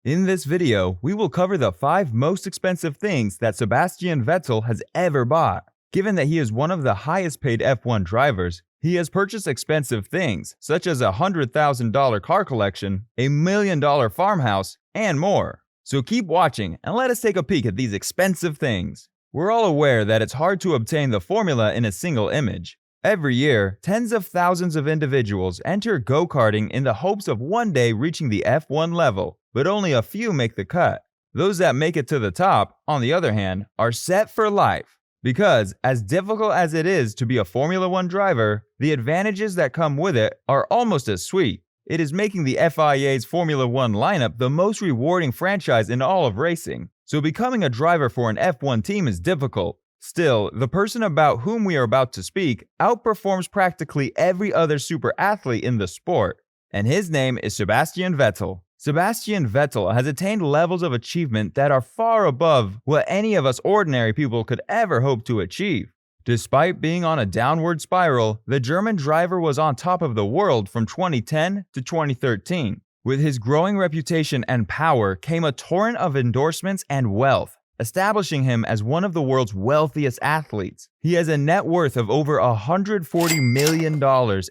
In this video, we will cover the 5 most expensive things that Sebastian Vettel has ever bought. Given that he is one of the highest paid F1 drivers, he has purchased expensive things such as a $100,000 car collection, a $1 million farmhouse, and more. So keep watching and let us take a peek at these expensive things. We're all aware that it's hard to obtain the formula in a single image. Every year, tens of thousands of individuals enter go-karting in the hopes of one day reaching the F1 level, but only a few make the cut. Those that make it to the top, on the other hand, are set for life. Because, as difficult as it is to be a Formula 1 driver, the advantages that come with it are almost as sweet. It is making the FIA's Formula 1 lineup the most rewarding franchise in all of racing, so becoming a driver for an F1 team is difficult. Still, the person about whom we are about to speak outperforms practically every other super athlete in the sport, and his name is Sebastian Vettel. Sebastian Vettel has attained levels of achievement that are far above what any of us ordinary people could ever hope to achieve. Despite being on a downward spiral, the German driver was on top of the world from 2010 to 2013. With his growing reputation and power came a torrent of endorsements and wealth, establishing him as one of the world's wealthiest athletes. He has a net worth of over $140 million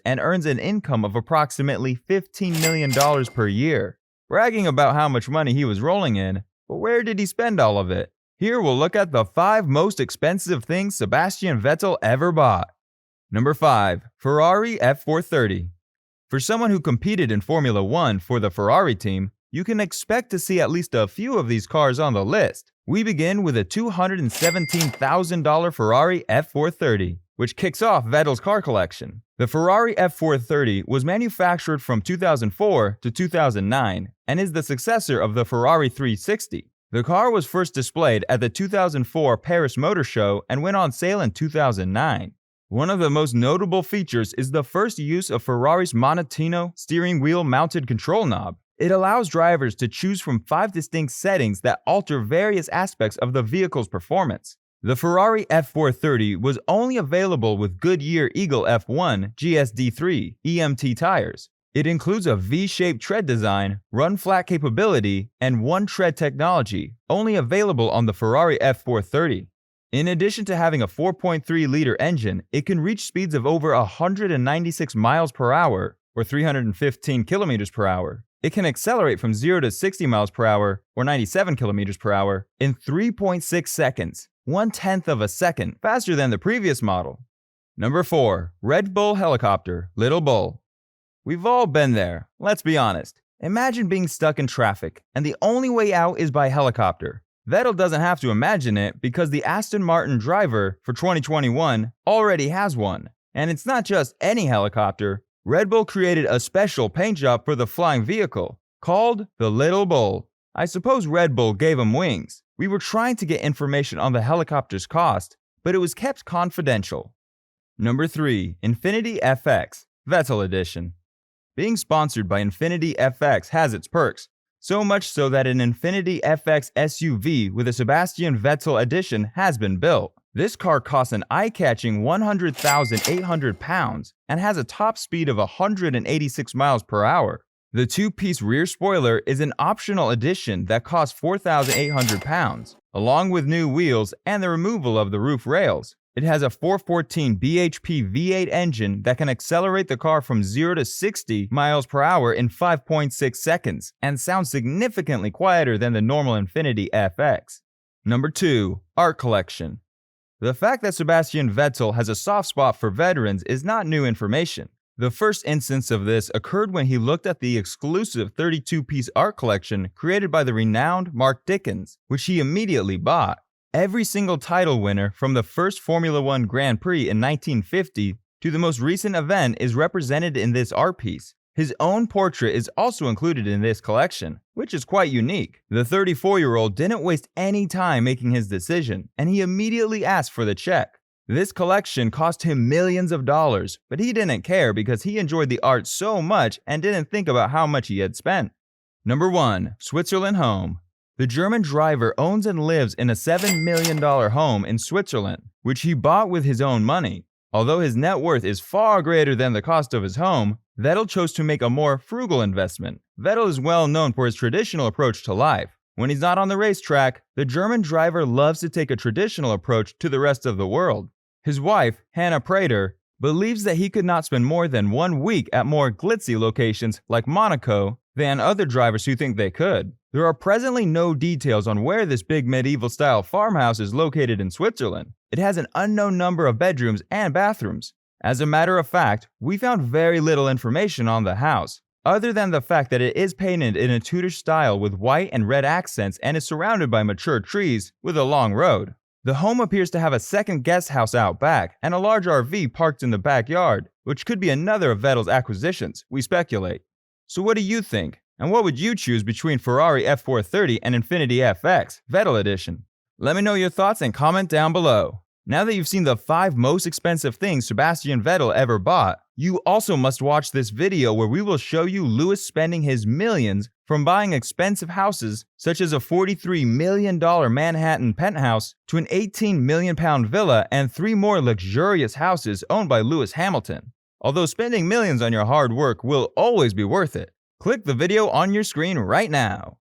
and earns an income of approximately $15 million per year. Bragging about how much money he was rolling in, but where did he spend all of it? Here we'll look at the 5 most expensive things Sebastian Vettel ever bought. Number 5. Ferrari F430. For someone who competed in Formula 1 for the Ferrari team, you can expect to see at least a few of these cars on the list. We begin with a $217,000 Ferrari F430, which kicks off Vettel's car collection. The Ferrari F430 was manufactured from 2004 to 2009 and is the successor of the Ferrari 360. The car was first displayed at the 2004 Paris Motor Show and went on sale in 2009. One of the most notable features is the first use of Ferrari's Monotino steering wheel mounted control knob. It allows drivers to choose from 5 distinct settings that alter various aspects of the vehicle's performance. The Ferrari F430 was only available with Goodyear Eagle F1 GSD3 EMT tires. It includes a V-shaped tread design, run-flat capability, and one-tread technology, only available on the Ferrari F430. In addition to having a 4.3-liter engine, it can reach speeds of over 196 miles per hour, or 315 kilometers per hour. It can accelerate from 0 to 60 miles per hour, or 97 kilometers per hour, in 3.6 seconds, 1/10 of a second faster than the previous model. Number 4. Red Bull Helicopter, Little Bull. We've all been there, let's be honest. Imagine being stuck in traffic, and the only way out is by helicopter. Vettel doesn't have to imagine it because the Aston Martin driver for 2021 already has one. And it's not just any helicopter. Red Bull created a special paint job for the flying vehicle, called the Little Bull. I suppose Red Bull gave him wings. We were trying to get information on the helicopter's cost, but it was kept confidential. Number 3. Infiniti FX, Vettel Edition. Being sponsored by Infiniti FX has its perks, so much so that an Infiniti FX SUV with a Sebastian Vettel edition has been built. This car costs an eye-catching 100,800 pounds and has a top speed of 186 miles per hour. The 2-piece rear spoiler is an optional addition that costs 4,800 pounds, along with new wheels and the removal of the roof rails. It has a 414 bhp V8 engine that can accelerate the car from 0 to 60 miles per hour in 5.6 seconds and sounds significantly quieter than the normal Infiniti FX. Number 2. Art Collection. The fact that Sebastian Vettel has a soft spot for veterans is not new information. The first instance of this occurred when he looked at the exclusive 32-piece art collection created by the renowned Mark Dickens, which he immediately bought. Every single title winner from the first Formula 1 Grand Prix in 1950 to the most recent event is represented in this art piece. His own portrait is also included in this collection, which is quite unique. The 34-year-old didn't waste any time making his decision, and he immediately asked for the check. This collection cost him millions of dollars, but he didn't care because he enjoyed the art so much and didn't think about how much he had spent. Number 1. Switzerland Home. The German driver owns and lives in a $7 million home in Switzerland, which he bought with his own money. Although his net worth is far greater than the cost of his home, Vettel chose to make a more frugal investment. Vettel is well known for his traditional approach to life. When he's not on the racetrack, the German driver loves to take a traditional approach to the rest of the world. His wife, Hannah Prater, believes that he could not spend more than 1 week at more glitzy locations like Monaco than other drivers who think they could. There are presently no details on where this big medieval-style farmhouse is located in Switzerland. It has an unknown number of bedrooms and bathrooms. As a matter of fact, we found very little information on the house, other than the fact that it is painted in a Tudor style with white and red accents and is surrounded by mature trees with a long road. The home appears to have a second guest house out back and a large RV parked in the backyard, which could be another of Vettel's acquisitions, we speculate. So what do you think? And what would you choose between Ferrari F430 and Infiniti FX, Vettel Edition? Let me know your thoughts and comment down below. Now that you've seen the 5 most expensive things Sebastian Vettel ever bought, you also must watch this video where we will show you Lewis spending his millions from buying expensive houses such as a $43 million Manhattan penthouse to an £18 million villa and 3 more luxurious houses owned by Lewis Hamilton. Although spending millions on your hard work will always be worth it, click the video on your screen right now.